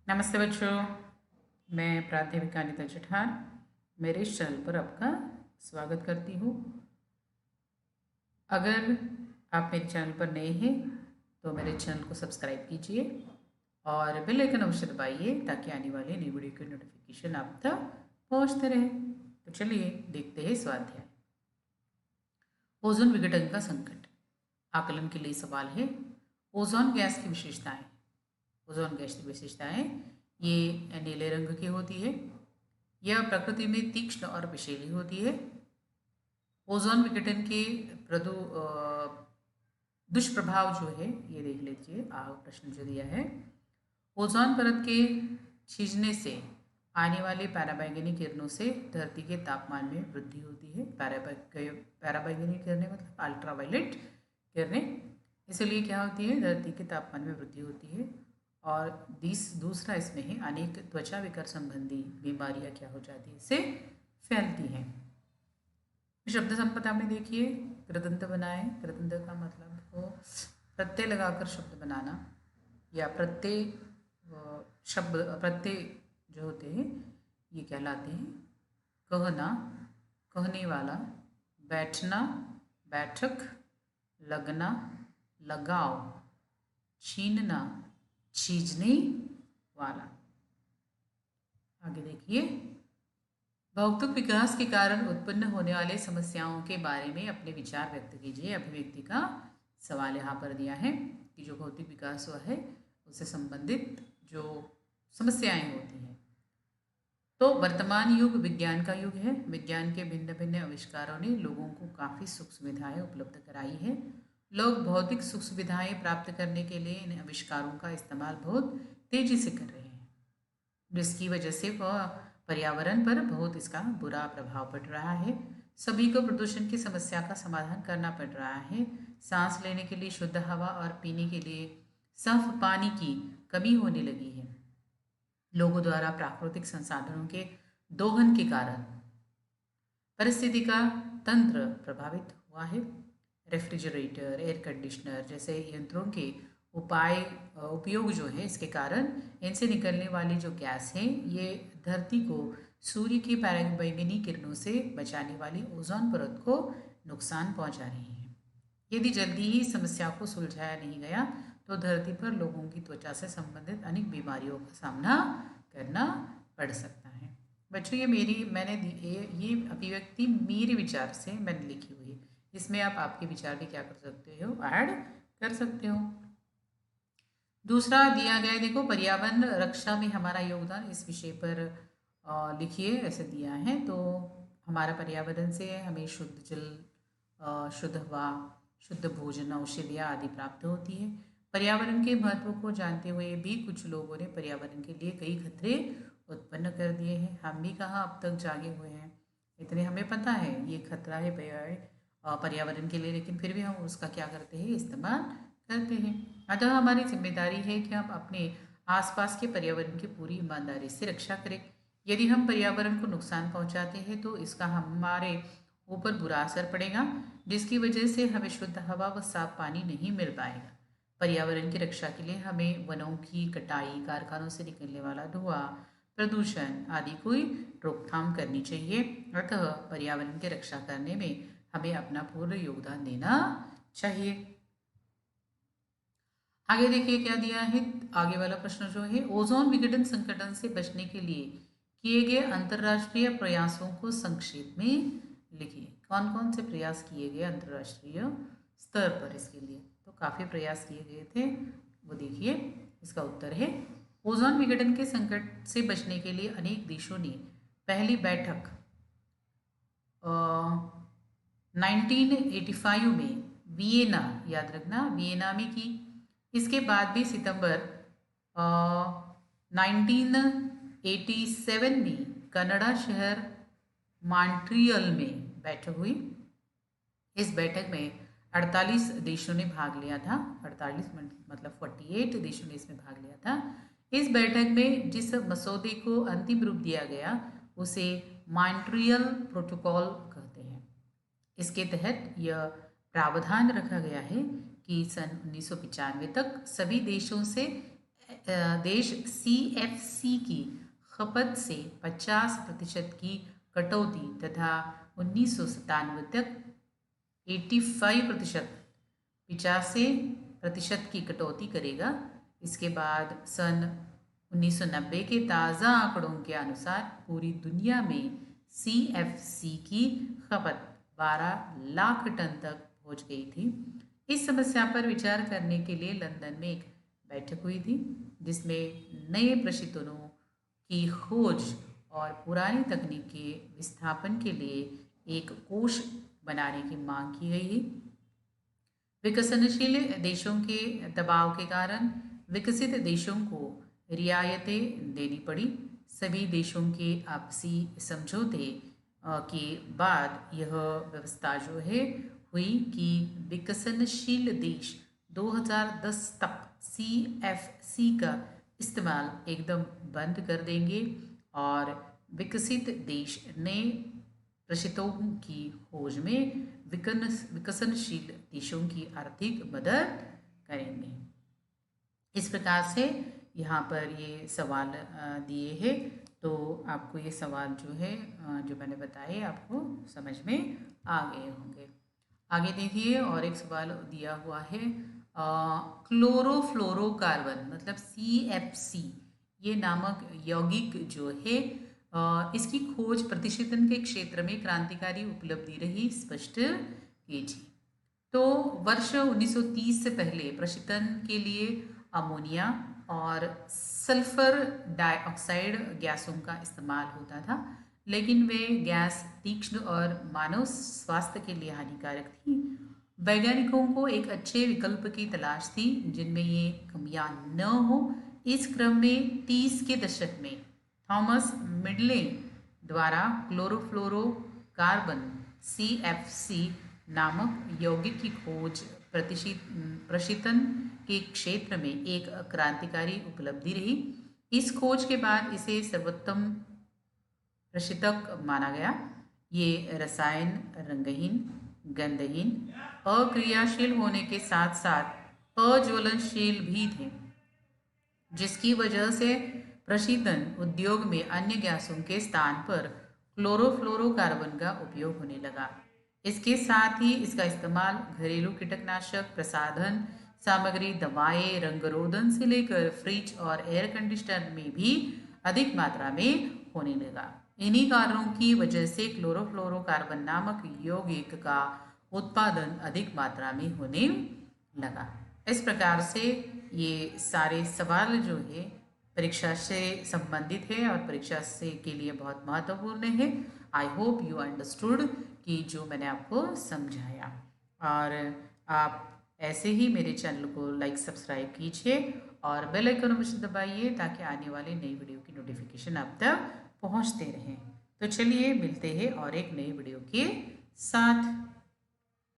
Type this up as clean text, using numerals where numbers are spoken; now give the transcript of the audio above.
नमस्ते बच्चों, मैं प्राध्यापिका अनिता चठार मेरे इस चैनल पर आपका स्वागत करती हूँ। अगर आप मेरे चैनल पर नए हैं तो मेरे चैनल को सब्सक्राइब कीजिए और बेल आइकन अवश्य दबाइए ताकि आने वाले नई वीडियो की नोटिफिकेशन आप तक पहुँचते रहे। तो चलिए देखते हैं स्वाध्याय। ओजोन विघटन का संकट। आकलन के लिए सवाल है, ओजोन गैस की विशेषताएं। ओजोन गैस की विशेषताएं ये नीले रंग की होती है। यह प्रकृति में तीक्ष्ण और विषैली होती है। ओजोन विघटन के दुष्प्रभाव जो है ये देख लीजिए। प्रश्न जो दिया है, ओजोन परत के छिजने से आने वाली पराबैंगनी किरणों से धरती के तापमान में वृद्धि होती है। पराबैंगनी किरणें मतलब अल्ट्रावायलेट किरणें, इसलिए क्या होती है, धरती के तापमान में वृद्धि होती है। और दूसरा इसमें है, अनेक त्वचा विकार संबंधी बीमारियां क्या हो जाती है, इससे फैलती हैं। शब्द संपदा में देखिए, कृदंत बनाए। कृदंत का मतलब हो प्रत्यय लगाकर शब्द बनाना, या प्रत्यय जो होते हैं ये कहलाते हैं कहना, कहने वाला, बैठना, बैठक, लगना, लगाव, छीनना, छीजने वाला। आगे देखिए, भौतिक विकास के कारण उत्पन्न होने वाले समस्याओं के बारे में अपने विचार व्यक्त कीजिए। अभिव्यक्ति का सवाल यहाँ पर दिया है कि जो भौतिक विकास हुआ है उससे संबंधित जो समस्याएं होती हैं। तो वर्तमान युग विज्ञान का युग है। विज्ञान के भिन्न भिन्न आविष्कारों ने लोगों को काफ़ी सुख सुविधाएं उपलब्ध कराई है। लोग भौतिक सुख सुविधाएं प्राप्त करने के लिए इन आविष्कारों का इस्तेमाल बहुत तेजी से कर रहे हैं, जिसकी वजह से वह पर्यावरण पर बहुत इसका बुरा प्रभाव पड़ रहा है। सभी को प्रदूषण की समस्या का समाधान करना पड़ रहा है। सांस लेने के लिए शुद्ध हवा और पीने के लिए साफ पानी की कमी होने लगी है। लोगों द्वारा प्राकृतिक संसाधनों के दोहन के कारण परिस्थिति का तंत्र प्रभावित हुआ है। रेफ्रिजरेटर, एयर कंडीशनर जैसे यंत्रों के उपयोग जो है, इसके कारण इनसे निकलने वाली जो गैस है ये धरती को सूर्य की पराबैंगनी किरणों से बचाने वाली ओजोन परत को नुकसान पहुंचा रही है। यदि जल्दी ही समस्या को सुलझाया नहीं गया तो धरती पर लोगों की त्वचा से संबंधित अनेक बीमारियों का सामना करना पड़ सकता है। बच्चों, ये अभिव्यक्ति मेरे विचार से मैंने लिखी हुई है। इसमें आप आपके विचार भी क्या कर सकते हो, ऐड कर सकते हो। दूसरा दिया गया है, देखो, पर्यावरण रक्षा में हमारा योगदान, इस विषय पर लिखिए, ऐसे दिया है। तो हमारा पर्यावरण से हमें शुद्ध जल, शुद्ध हवा, शुद्ध भोजन, औषधियाँ आदि प्राप्त होती है। पर्यावरण के महत्व को जानते हुए भी कुछ लोगों ने पर्यावरण के लिए कई खतरे उत्पन्न कर दिए हैं। हम भी कहाँ अब तक जागे हुए हैं, इतने हमें पता है ये खतरा है पर्यावरण के लिए, लेकिन फिर भी हम उसका क्या करते हैं, इस्तेमाल करते हैं। अतः हमारी जिम्मेदारी है कि हम अपने आसपास के पर्यावरण की पूरी ईमानदारी से रक्षा करें। यदि हम पर्यावरण को नुकसान पहुंचाते हैं तो इसका हमारे ऊपर बुरा असर पड़ेगा, जिसकी वजह से हमें शुद्ध हवा व साफ पानी नहीं मिल पाएगा। पर्यावरण की रक्षा के लिए हमें वनों की कटाई, कारखानों से निकलने वाला धुआं, प्रदूषण आदि की रोकथाम करनी चाहिए। अतः पर्यावरण की रक्षा करने में हमें अपना पूर्ण योगदान देना चाहिए। आगे देखिए क्या दिया है। आगे वाला प्रश्न जो है, ओजोन विघटन संकटन से बचने के लिए किए गए अंतरराष्ट्रीय प्रयासों को संक्षेप में लिखिए। कौन कौन से प्रयास किए गए अंतरराष्ट्रीय स्तर पर इसके लिए? तो काफ़ी प्रयास किए गए थे, वो देखिए। इसका उत्तर है, ओजोन विघटन के संकट से बचने के लिए अनेक देशों ने पहली बैठक 1985 में वियना, याद रखना, वियना में की। इसके बाद भी सितंबर 1987 में कनाडा शहर मॉन्ट्रियल में बैठक हुई। इस बैठक में 48 देशों ने भाग लिया था। 48 मतलब 48 देशों ने इसमें भाग लिया था। इस बैठक में जिस मसौदे को अंतिम रूप दिया गया उसे मॉन्ट्रियल प्रोटोकॉल कहते हैं। इसके तहत यह प्रावधान रखा गया है कि सन 1995 तक सभी देशों से देश CFC की खपत से 50% की कटौती तथा 1997 तक 85% 85% की कटौती करेगा। इसके बाद सन 1990 के ताज़ा आंकड़ों के अनुसार पूरी दुनिया में CFC की खपत 12 लाख टन तक पहुंच गई थी। इस समस्या पर विचार करने के लिए लंदन में एक बैठक हुई थी, जिसमें नए प्रशीतनों की खोज और पुरानी तकनीक के विस्थापन के लिए एक कोष बनाने की मांग की गई है। विकसनशील देशों के दबाव के कारण विकसित देशों को रियायतें देनी पड़ी। सभी देशों के आपसी समझौते के बाद यह व्यवस्था जो है हुई कि विकसनशील देश 2010 तक CFC का इस्तेमाल एकदम बंद कर देंगे और विकसित देश नए प्रशितों की खोज में विकसनशील देशों की आर्थिक मदद करेंगे। इस प्रकार से यहाँ पर ये सवाल दिए हैं, तो आपको ये सवाल जो है जो मैंने बताए आपको समझ में आ गए होंगे। आगे देखिए और एक सवाल दिया हुआ है, क्लोरोफ्लोरोकार्बन मतलब CFC ये नामक यौगिक जो है इसकी खोज प्रतिशीतन के क्षेत्र में क्रांतिकारी उपलब्धि रही, स्पष्ट कीजिए। तो वर्ष 1930 से पहले प्रशीतन के लिए अमोनिया और सल्फर डाइऑक्साइड गैसों का इस्तेमाल होता था, लेकिन वे गैस तीक्ष्ण और मानव स्वास्थ्य के लिए हानिकारक थी। वैज्ञानिकों को एक अच्छे विकल्प की तलाश थी जिनमें ये कमियां न हो। इस क्रम में 30 के दशक में थॉमस मिडले द्वारा क्लोरोफ्लोरोकार्बन CFC नामक यौगिक की खोज प्रशीतन के क्षेत्र में एक क्रांतिकारी उपलब्धि रही। इस खोज के बाद इसे सर्वोत्तम प्रशीतक माना गया। ये रसायन रंगहीन, गंधहीन, अक्रियाशील होने के साथ साथ अज्वलनशील भी थे, जिसकी वजह से प्रशीतन उद्योग में अन्य गैसों के स्थान पर क्लोरोफ्लोरोकार्बन का उपयोग होने लगा। इसके साथ ही इसका इस्तेमाल घरेलू कीटनाशक, प्रसाधन सामग्री, दवाएं, रंगरोधन से लेकर फ्रिज और एयर कंडीशनर में भी अधिक मात्रा में होने लगा। इन्हीं कारणों की वजह से क्लोरोफ्लोरोकार्बन नामक यौगिक का उत्पादन अधिक मात्रा में होने लगा। इस प्रकार से ये सारे सवाल जो है परीक्षा से संबंधित है और परीक्षा से के लिए बहुत महत्वपूर्ण है। आई होप यू अंडरस्टूड कि जो मैंने आपको समझाया, और आप ऐसे ही मेरे चैनल को लाइक सब्सक्राइब कीजिए और बेल आइकन अवश्य दबाइए ताकि आने वाली नई वीडियो की नोटिफिकेशन आप तक पहुंचते रहें। तो चलिए मिलते हैं और एक नई वीडियो के साथ।